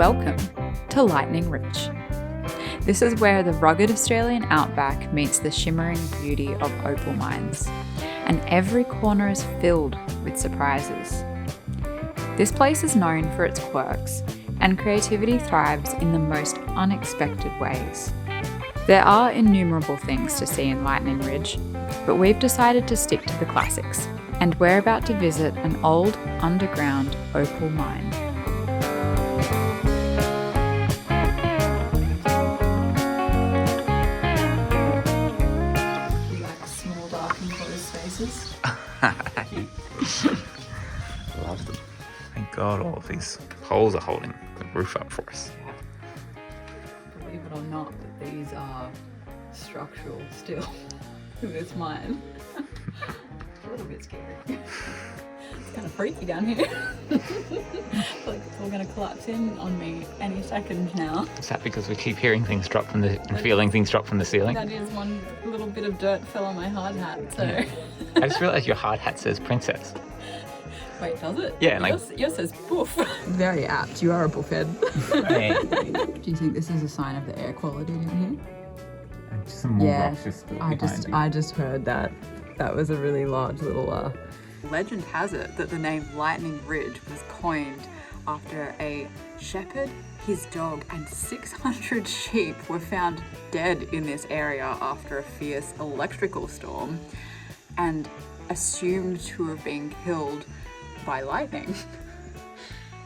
Welcome to Lightening Ridge. This is where the rugged Australian outback meets the shimmering beauty of opal mines, and every corner is filled with surprises. This place is known for its quirks, and creativity thrives in the most unexpected ways. There are innumerable things to see in Lightening Ridge, but we've decided to stick to the classics, and we're about to visit an old underground opal mine. You like small, dark, enclosed spaces? Love them. Thank God all of these holes are holding the roof up for us. Believe it or not, that these are structural still in this mine. It's a little bit scary. It's kind of freaky down here. I feel like it's all going to collapse in on me any second now. Is that because we keep hearing things drop from the and feeling things drop from the ceiling? That is, one little bit of dirt fell on my hard hat, so... I just realised your hard hat says princess. Wait, does it? Yeah, like... Yours says boof. Very apt. You are a buffhead. Hey. Do you think this is a sign of the air quality down here? Some more Yeah, rocks just I just heard that. That was a really large little... Legend has it that the name Lightening Ridge was coined after a shepherd, his dog, and 600 sheep were found dead in this area after a fierce electrical storm and assumed to have been killed by lightning.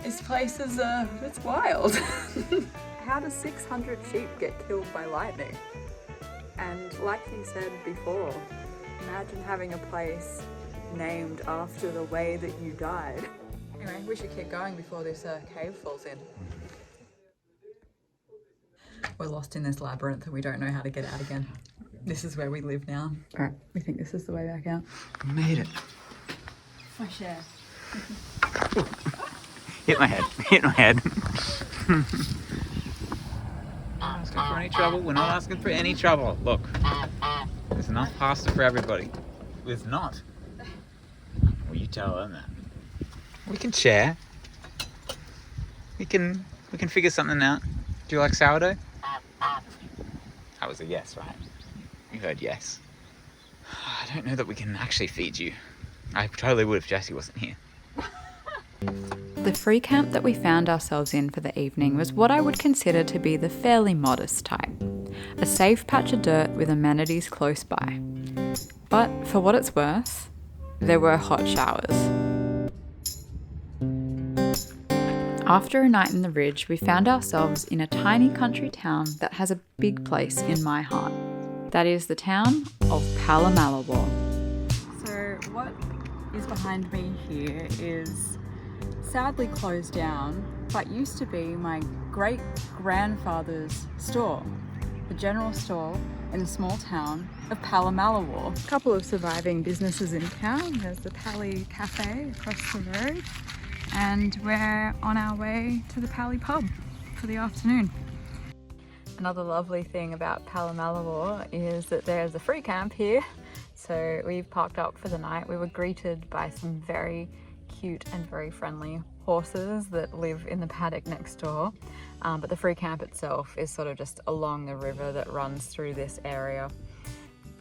This place is, it's wild. How does 600 sheep get killed by lightning? And like you said before, imagine having a place named after the way that you died. Anyway, we should keep going before this cave falls in. We're lost in this labyrinth and we don't know how to get out again. This is where we live now. All right, we think this is the way back out. We made it. Fresh air. Hit my head. Not asking for any trouble. We're not asking for any trouble. Look, there's enough pasta for everybody. There's not. Well, you tell them that. We can share. We can figure something out. Do you like sourdough? That was a yes, right? You heard yes. I don't know that we can actually feed you. I totally would if Jessie wasn't here. The free camp that we found ourselves in for the evening was what I would consider to be the fairly modest type. A safe patch of dirt with amenities close by. But for what it's worth, there were hot showers. After a night in the ridge, we found ourselves in a tiny country town that has a big place in my heart. That is the town of Pallamallawa. So what is behind me here is sadly closed down, but used to be my great-grandfather's store, the general store in the small town of Pallamallawa. A couple of surviving businesses in town. There's the Pally Cafe across the road, and we're on our way to the Pally pub for the afternoon. Another lovely thing about Pallamallawa is that there's a free camp here, so we've parked up for the night. We were greeted by some very cute and very friendly horses that live in the paddock next door, but the free camp itself is sort of just along the river that runs through this area.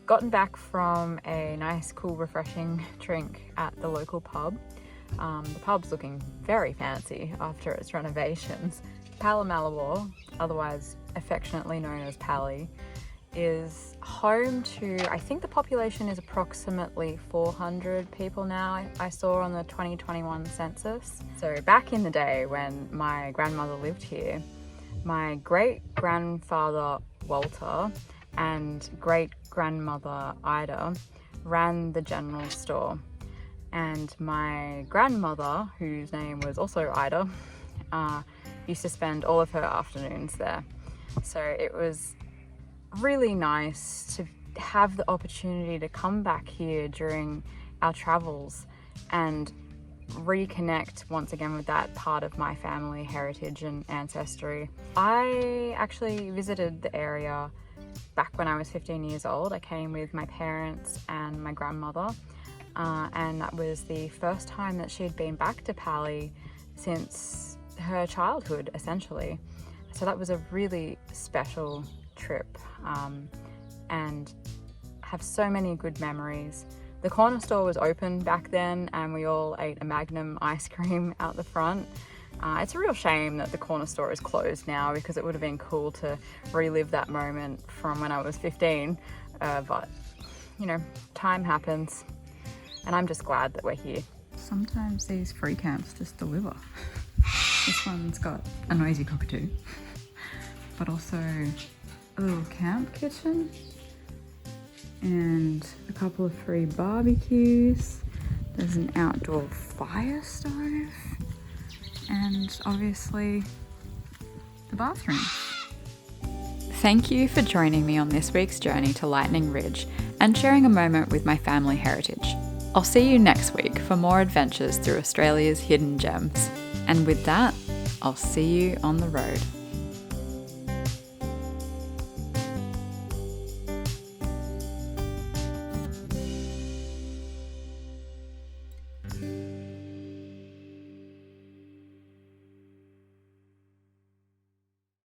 Gotten back from a nice, cool, refreshing drink at the local pub. The pub's looking very fancy after its renovations. Pallamallawa, otherwise affectionately known as Pally, is home to, I think the population is approximately 400 people now, I saw on the 2021 census. So back in the day when my grandmother lived here, my great-grandfather Walter and great-grandmother Ida ran the general store. And my grandmother, whose name was also Ida, used to spend all of her afternoons there. So it was really nice to have the opportunity to come back here during our travels and reconnect once again with that part of my family heritage and ancestry. I actually visited the area back when I was 15 years old. I came with my parents and my grandmother, and that was the first time that she'd been back to Pally since her childhood, essentially. So that was a really special trip, and have so many good memories. The corner store was open back then and we all ate a Magnum ice cream out the front. It's a real shame that the corner store is closed now, because it would have been cool to relive that moment from when I was 15, but you know, time happens, and I'm just glad that we're here. Sometimes these free camps just deliver. This one's got a noisy cockatoo, but also a little camp kitchen and a couple of free barbecues. There's an outdoor fire stove and obviously the bathroom. Thank you for joining me on this week's journey to Lightening Ridge and sharing a moment with my family heritage. I'll see you next week for more adventures through Australia's hidden gems. And with that, I'll see you on the road.